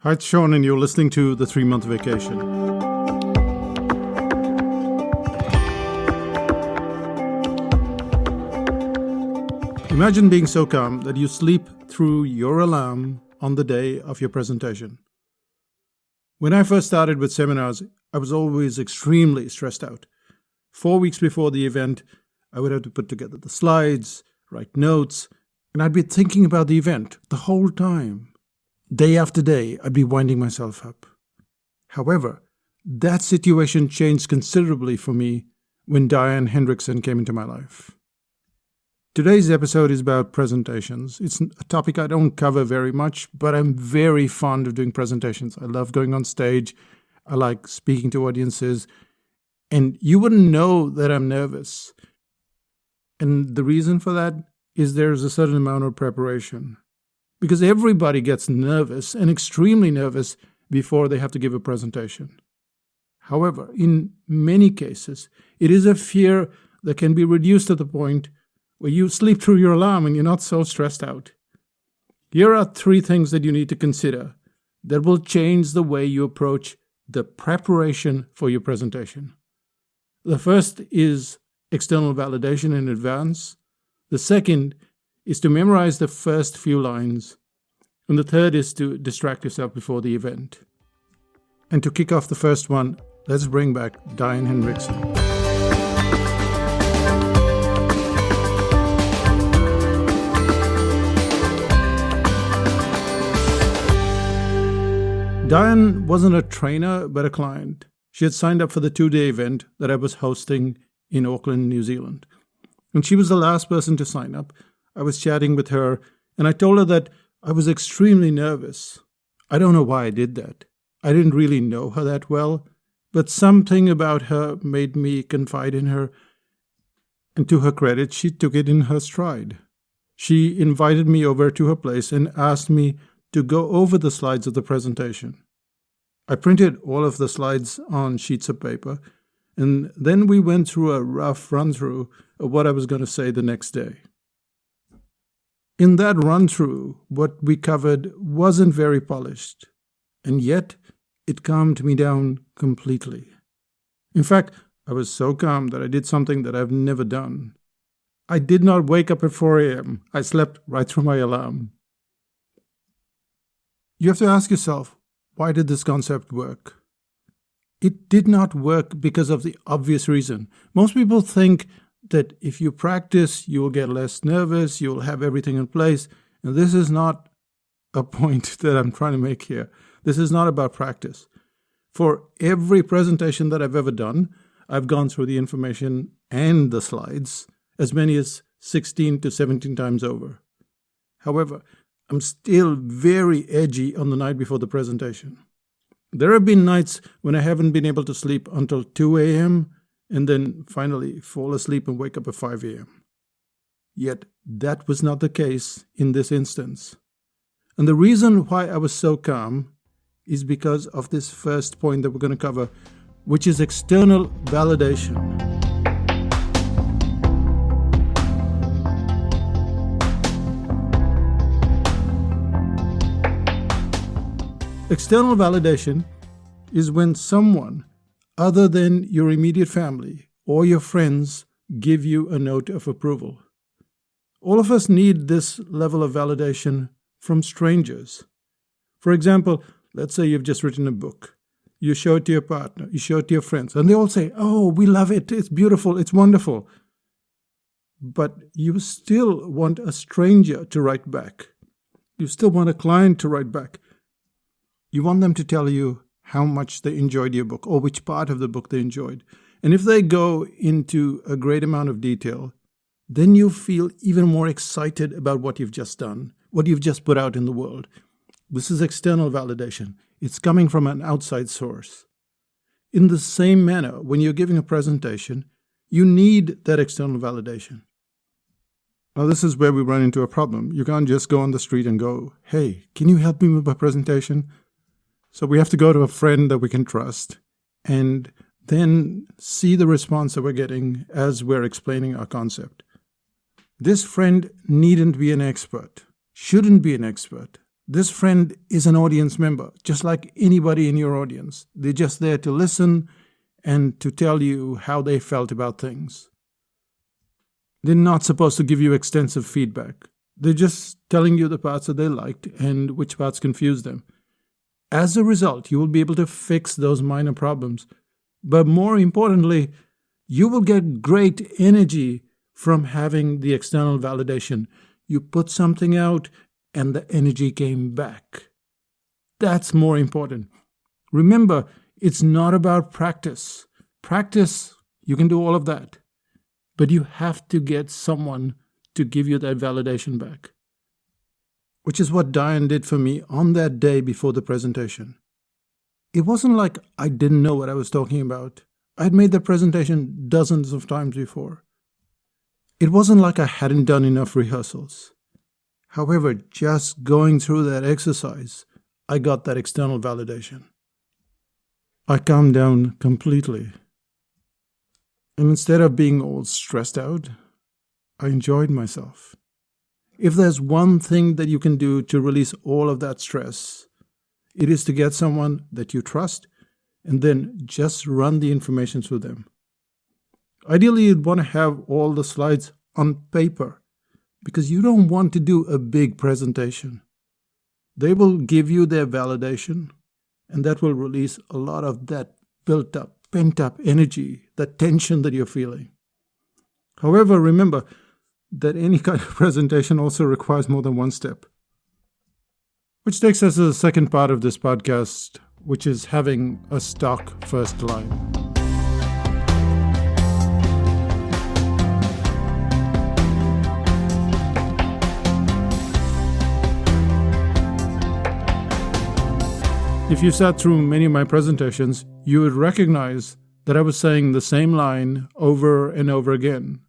Hi, it's Sean, and you're listening to The 3-Month Vacation. Imagine being so calm that you sleep through your alarm on the day of your presentation. When I first started with seminars, I was always extremely stressed out. 4 weeks before the event, I would have to put together the slides, write notes, and I'd be thinking about the event the whole time. Day after day, I'd be winding myself up. However, that situation changed considerably for me when Diane Hendrickson came into my life. Today's episode is about presentations. It's a topic I don't cover very much, but I'm very fond of doing presentations. I love going on stage. I like speaking to audiences. And you wouldn't know that I'm nervous. And the reason for that is there's a certain amount of preparation. Because everybody gets nervous and extremely nervous before they have to give a presentation. However, in many cases, it is a fear that can be reduced to the point where you sleep through your alarm and you're not so stressed out. Here are 3 things that you need to consider that will change the way you approach the preparation for your presentation. The first is external validation in advance. The second is to memorize the first few lines. And the third is to distract yourself before the event. And to kick off the first one, let's bring back Diane Hendrickson. Diane wasn't a trainer, but a client. She had signed up for the 2-day event that I was hosting in Auckland, New Zealand. And she was the last person to sign up. I was chatting with her, and I told her that I was extremely nervous. I don't know why I did that. I didn't really know her that well, but something about her made me confide in her. And to her credit, she took it in her stride. She invited me over to her place and asked me to go over the slides of the presentation. I printed all of the slides on sheets of paper, and then we went through a rough run-through of what I was going to say the next day. In that run-through, what we covered wasn't very polished, and yet it calmed me down completely. In fact, I was so calm that I did something that I've never done. I did not wake up at 4 a.m. I slept right through my alarm. You have to ask yourself, why did this concept work? It did not work because of the obvious reason. Most people think that if you practice, you will get less nervous, you will have everything in place. And this is not a point that I'm trying to make here. This is not about practice. For every presentation that I've ever done, I've gone through the information and the slides as many as 16 to 17 times over. However, I'm still very edgy on the night before the presentation. There have been nights when I haven't been able to sleep until 2 a.m., and then finally fall asleep and wake up at 5 a.m. Yet that was not the case in this instance. And the reason why I was so calm is because of this first point that we're going to cover, which is external validation. External validation is when someone other than your immediate family or your friends give you a note of approval. All of us need this level of validation from strangers. For example, let's say you've just written a book. You show it to your partner, you show it to your friends, and they all say, "Oh, we love it, it's beautiful, it's wonderful." But you still want a stranger to write back. You still want a client to write back. You want them to tell you how much they enjoyed your book or which part of the book they enjoyed. And if they go into a great amount of detail, then you feel even more excited about what you've just done, what you've just put out in the world. This is external validation. It's coming from an outside source. In the same manner, when you're giving a presentation, you need that external validation. Now, this is where we run into a problem. You can't just go on the street and go, "Hey, can you help me with my presentation?" So we have to go to a friend that we can trust and then see the response that we're getting as we're explaining our concept. This friend needn't be an expert, shouldn't be an expert. This friend is an audience member, just like anybody in your audience. They're just there to listen and to tell you how they felt about things. They're not supposed to give you extensive feedback. They're just telling you the parts that they liked and which parts confused them. As a result, you will be able to fix those minor problems. But more importantly, you will get great energy from having the external validation. You put something out and the energy came back. That's more important. Remember, it's not about practice. Practice, you can do all of that. But you have to get someone to give you that validation back. Which is what Diane did for me on that day before the presentation. It wasn't like I didn't know what I was talking about. I had made that presentation dozens of times before. It wasn't like I hadn't done enough rehearsals. However, just going through that exercise, I got that external validation. I calmed down completely. And instead of being all stressed out, I enjoyed myself. If there's one thing that you can do to release all of that stress, it is to get someone that you trust and then just run the information through them. Ideally, you'd want to have all the slides on paper because you don't want to do a big presentation. They will give you their validation, and that will release a lot of that built up, pent up energy, that tension that you're feeling. However, remember that any kind of presentation also requires more than one step. Which takes us to the second part of this podcast, which is having a stock first line. If you sat through many of my presentations, you would recognize that I was saying the same line over and over again.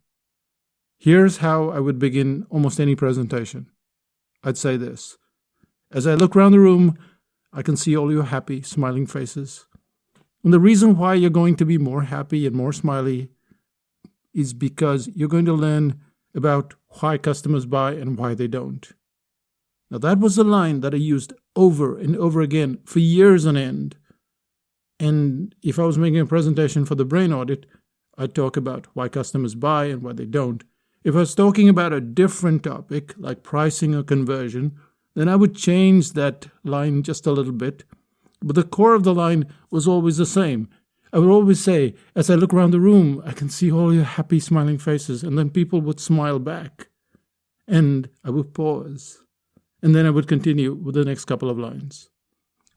Here's how I would begin almost any presentation. I'd say this. As I look around the room, I can see all your happy, smiling faces. And the reason why you're going to be more happy and more smiley is because you're going to learn about why customers buy and why they don't. Now, that was a line that I used over and over again for years on end. And if I was making a presentation for the brain audit, I'd talk about why customers buy and why they don't. If I was talking about a different topic, like pricing or conversion, then I would change that line just a little bit. But the core of the line was always the same. I would always say, as I look around the room, I can see all your happy, smiling faces. And then people would smile back. And I would pause. And then I would continue with the next couple of lines.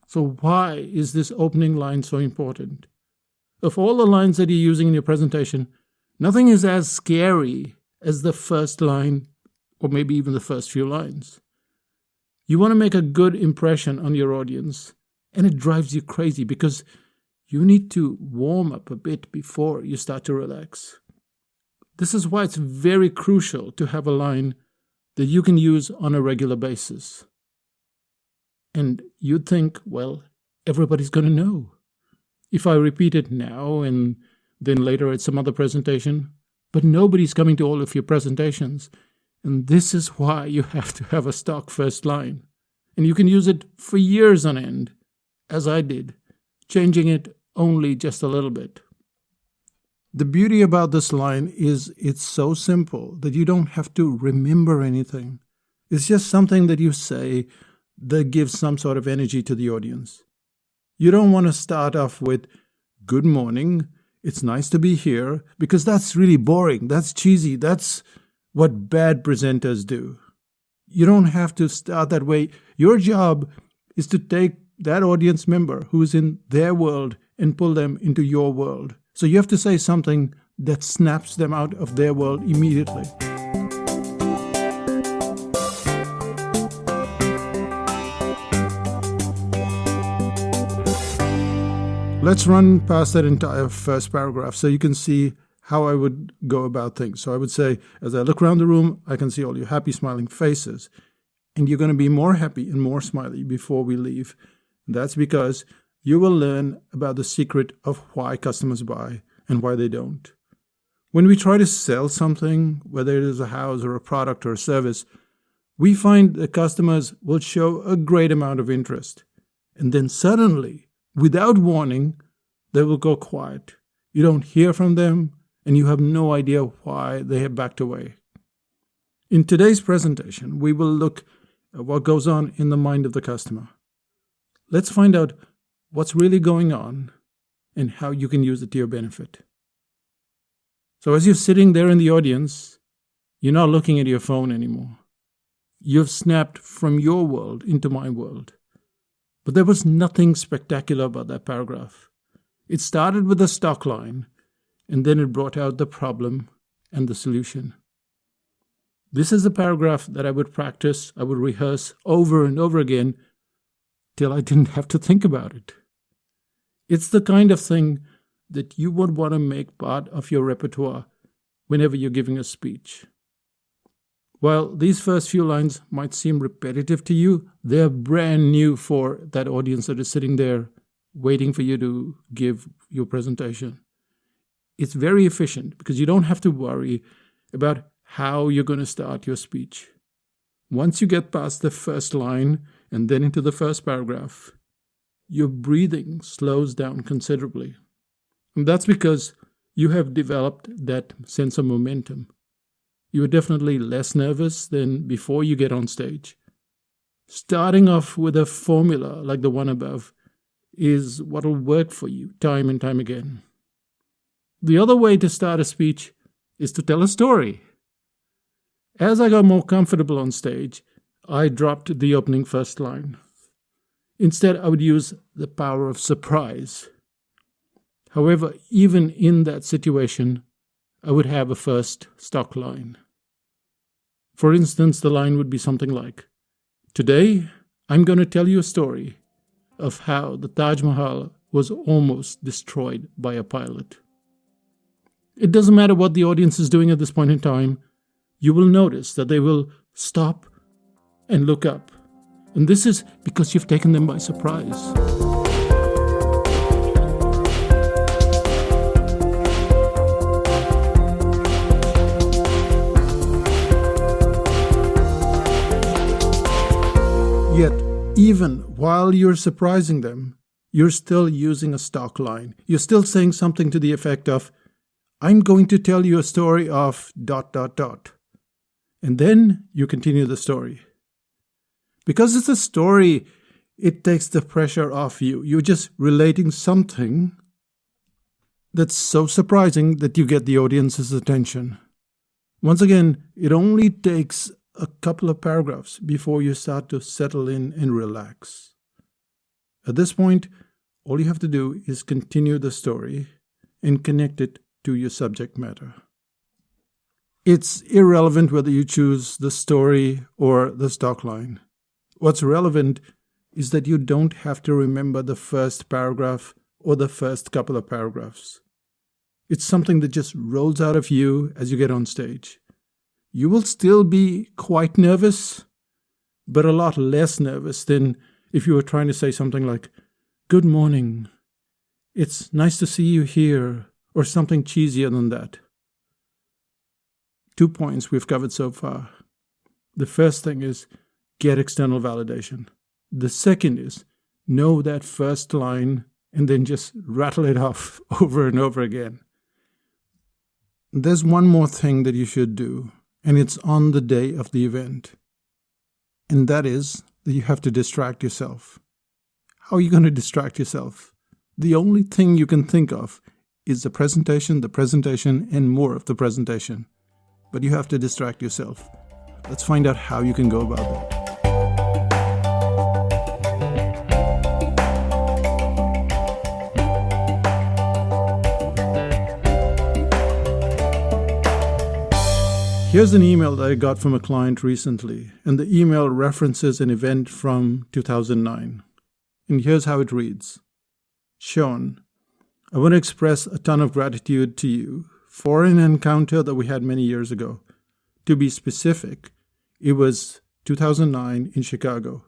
So why is this opening line so important? Of all the lines that you're using in your presentation, nothing is as scary as the first line, or maybe even the first few lines. You want to make a good impression on your audience, and it drives you crazy because you need to warm up a bit before you start to relax. This is why it's very crucial to have a line that you can use on a regular basis. And you'd think, well, everybody's going to know. If I repeat it now and then later at some other presentation, but nobody's coming to all of your presentations. And this is why you have to have a stock first line. And you can use it for years on end, as I did, changing it only just a little bit. The beauty about this line is it's so simple that you don't have to remember anything. It's just something that you say that gives some sort of energy to the audience. You don't want to start off with, "Good morning, it's nice to be here," because that's really boring, that's cheesy, that's what bad presenters do. You don't have to start that way. Your job is to take that audience member who's in their world and pull them into your world. So you have to say something that snaps them out of their world immediately. Let's run past that entire first paragraph so you can see how I would go about things. So I would say, as I look around the room, I can see all your happy, smiling faces. And you're going to be more happy and more smiley before we leave. That's because you will learn about the secret of why customers buy and why they don't. When we try to sell something, whether it is a house or a product or a service, we find that customers will show a great amount of interest. And then suddenly, without warning, they will go quiet. You don't hear from them, and you have no idea why they have backed away. In today's presentation, we will look at what goes on in the mind of the customer. Let's find out what's really going on and how you can use it to your benefit. So as you're sitting there in the audience, you're not looking at your phone anymore. You've snapped from your world into my world. But there was nothing spectacular about that paragraph. It started with a stock line, and then it brought out the problem and the solution. This is a paragraph that I would practice, I would rehearse over and over again till I didn't have to think about it. It's the kind of thing that you would want to make part of your repertoire whenever you're giving a speech. While these first few lines might seem repetitive to you, they're brand new for that audience that is sitting there waiting for you to give your presentation. It's very efficient because you don't have to worry about how you're going to start your speech. Once you get past the first line and then into the first paragraph, your breathing slows down considerably. And that's because you have developed that sense of momentum. You are definitely less nervous than before you get on stage. Starting off with a formula like the one above is what will work for you time and time again. The other way to start a speech is to tell a story. As I got more comfortable on stage, I dropped the opening first line. Instead, I would use the power of surprise. However, even in that situation, I would have a first stock line. For instance, the line would be something like, "Today, I'm going to tell you a story of how the Taj Mahal was almost destroyed by a pilot." It doesn't matter what the audience is doing at this point in time, you will notice that they will stop and look up. And this is because you've taken them by surprise. Yet, even while you're surprising them, you're still using a stock line. You're still saying something to the effect of, "I'm going to tell you a story of ... And then you continue the story. Because it's a story, it takes the pressure off you. You're just relating something that's so surprising that you get the audience's attention. Once again, it only takes a couple of paragraphs before you start to settle in and relax. At this point, all you have to do is continue the story and connect it to your subject matter. It's irrelevant whether you choose the story or the stock line. What's relevant is that you don't have to remember the first paragraph or the first couple of paragraphs. It's something that just rolls out of you as you get on stage. You will still be quite nervous, but a lot less nervous than if you were trying to say something like, "Good morning, it's nice to see you here," or something cheesier than that. 2 points we've covered so far. The first thing is get external validation. The second is know that first line and then just rattle it off over and over again. There's one more thing that you should do, and it's on the day of the event. And that is that you have to distract yourself. How are you going to distract yourself? The only thing you can think of is the presentation, and more of the presentation. But you have to distract yourself. Let's find out how you can go about that. Here's an email that I got from a client recently, and the email references an event from 2009. And here's how it reads. "Sean, I want to express a ton of gratitude to you for an encounter that we had many years ago. To be specific, it was 2009 in Chicago.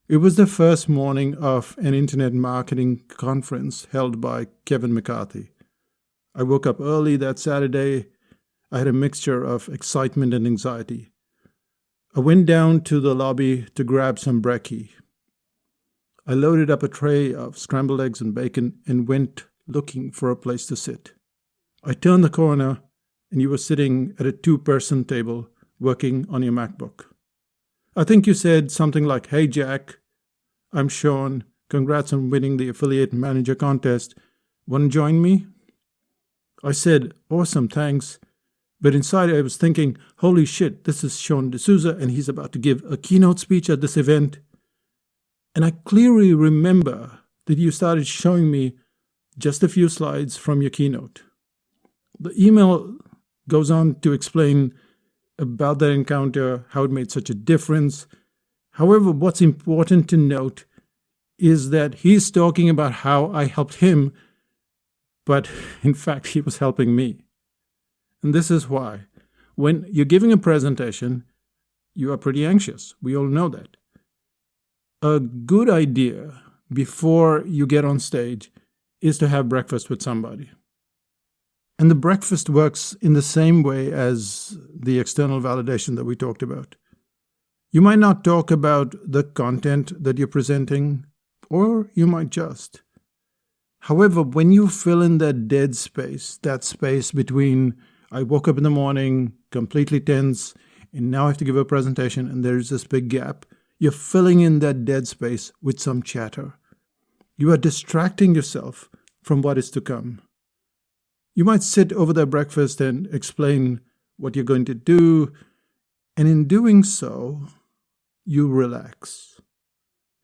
It was the first morning of an internet marketing conference held by Kevin McCarthy. I woke up early that Saturday. I had a mixture of excitement and anxiety. I went down to the lobby to grab some brekkie. I loaded up a tray of scrambled eggs and bacon and went looking for a place to sit. I turned the corner and you were sitting at a 2-person table working on your MacBook. I think you said something like, "Hey Jack, I'm Sean. Congrats on winning the Affiliate Manager contest. Want to join me?" I said, "Awesome, thanks." But inside I was thinking, holy shit, this is Sean D'Souza and he's about to give a keynote speech at this event. And I clearly remember that you started showing me just a few slides from your keynote. The email goes on to explain about that encounter, how it made such a difference. However, what's important to note is that he's talking about how I helped him, but in fact, he was helping me. And this is why. When you're giving a presentation, you are pretty anxious. We all know that. A good idea before you get on stage is to have breakfast with somebody. And the breakfast works in the same way as the external validation that we talked about. You might not talk about the content that you're presenting, or you might just. However, when you fill in that dead space, that space between I woke up in the morning completely tense, and now I have to give a presentation, and there's this big gap, you're filling in that dead space with some chatter. You are distracting yourself from what is to come. You might sit over their breakfast and explain what you're going to do, and in doing so, you relax.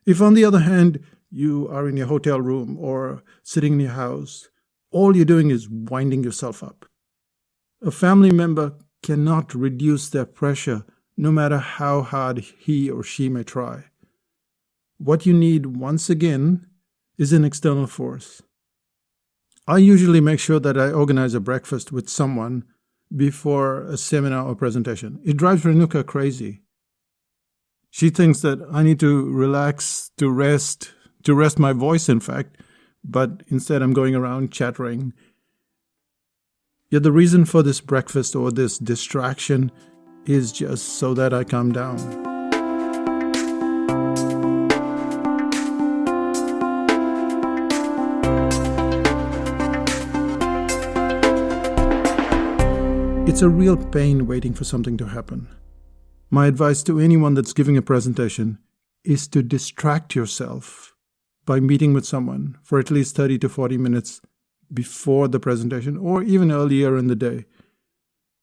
If, on the other hand, you are in your hotel room or sitting in your house, all you're doing is winding yourself up. A family member cannot reduce their pressure no matter how hard he or she may try. What you need, once again, is an external force. I usually make sure that I organize a breakfast with someone before a seminar or presentation. It drives Renuka crazy. She thinks that I need to relax, to rest my voice, in fact, but instead I'm going around chattering. Yet the reason for this breakfast or this distraction is just so that I calm down. It's a real pain waiting for something to happen. My advice to anyone that's giving a presentation is to distract yourself by meeting with someone for at least 30 to 40 minutes before the presentation or even earlier in the day.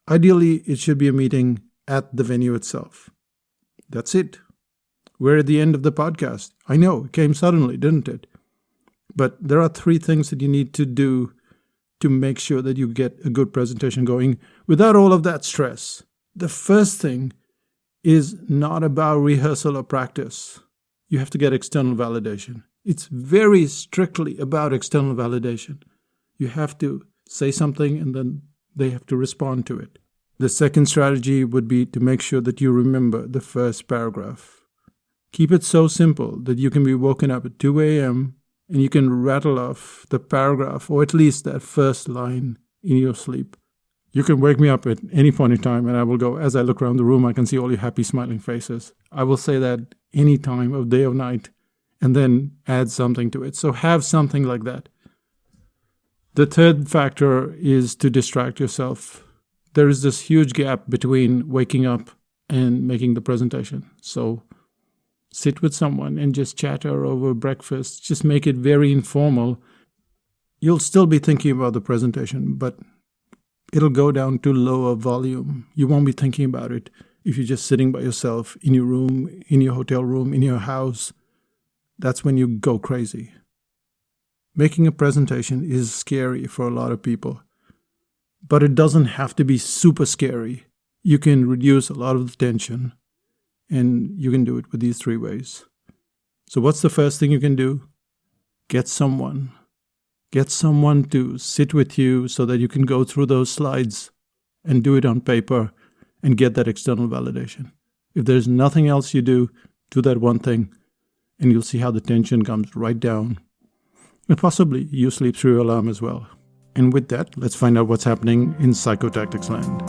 Ideally, it should be a meeting at the venue itself. That's it. We're at the end of the podcast. I know, it came suddenly, didn't it? But there are 3 things that you need to do to make sure that you get a good presentation going without all of that stress. The first thing is not about rehearsal or practice. You have to get external validation. It's very strictly about external validation. You have to say something and then they have to respond to it. The second strategy would be to make sure that you remember the first paragraph. Keep it so simple that you can be woken up at 2 a.m. and you can rattle off the paragraph or at least that first line in your sleep. You can wake me up at any point in time and I will go, as I look around the room, I can see all your happy smiling faces. I will say that any time of day or night and then add something to it. So have something like that. The third factor is to distract yourself. There is this huge gap between waking up and making the presentation. So sit with someone and just chatter over breakfast. Just make it very informal. You'll still be thinking about the presentation, but it'll go down to lower volume. You won't be thinking about it if you're just sitting by yourself in your room, in your hotel room, in your house. That's when you go crazy. Making a presentation is scary for a lot of people, but it doesn't have to be super scary. You can reduce a lot of the tension, and you can do it with these 3 ways. So what's the first thing you can do? Get someone. Get someone to sit with you so that you can go through those slides and do it on paper and get that external validation. If there's nothing else you do that one thing, and you'll see how the tension comes right down. And possibly you sleep through your alarm as well. And with that, let's find out what's happening in Psychotactics land.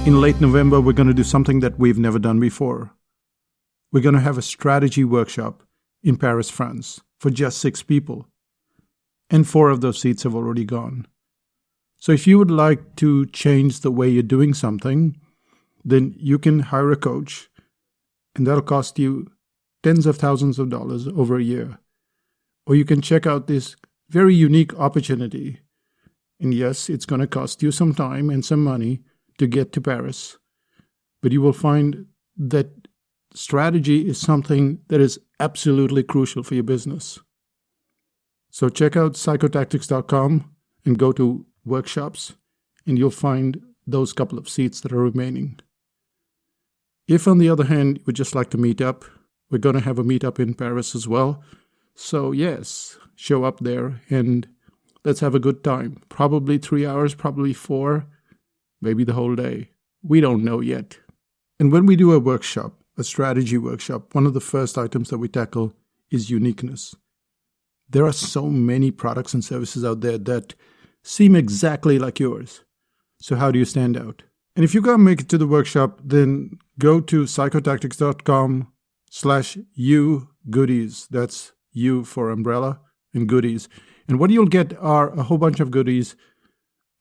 In late November, we're going to do something that we've never done before. We're going to have a strategy workshop in Paris, France, for just 6 people. And 4 of those seats have already gone. So if you would like to change the way you're doing something, then you can hire a coach, and that'll cost you tens of thousands of dollars over a year. Or you can check out this very unique opportunity. And yes, it's going to cost you some time and some money to get to Paris. But you will find that strategy is something that is absolutely crucial for your business. So check out psychotactics.com and go to workshops, and you'll find those couple of seats that are remaining. If, on the other hand, you would just like to meet up, we're going to have a meetup in Paris as well. So yes, show up there and let's have a good time. Probably 3 hours, probably 4, maybe the whole day. We don't know yet. And when we do a workshop, a strategy workshop, one of the first items that we tackle is uniqueness. There are so many products and services out there that seem exactly like yours. So how do you stand out? And if you can't make it to the workshop, then go to psychotactics.com/u goodies. That's U for umbrella and goodies. And what you'll get are a whole bunch of goodies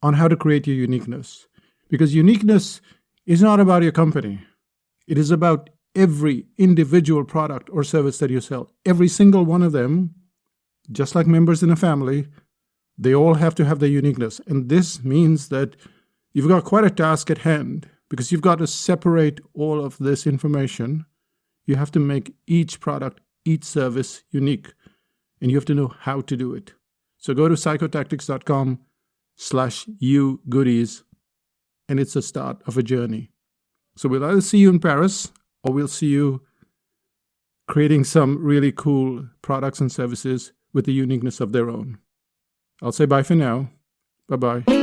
on how to create your uniqueness. Because uniqueness is not about your company. It is about every individual product or service that you sell. Every single one of them, just like members in a family, they all have to have their uniqueness. And this means that you've got quite a task at hand because you've got to separate all of this information. You have to make each product, each service unique. And you have to know how to do it. So go to psychotactics.com/u goodies, and it's the start of a journey. So we'll either see you in Paris or we'll see you creating some really cool products and services with the uniqueness of their own. I'll say bye for now. Bye-bye.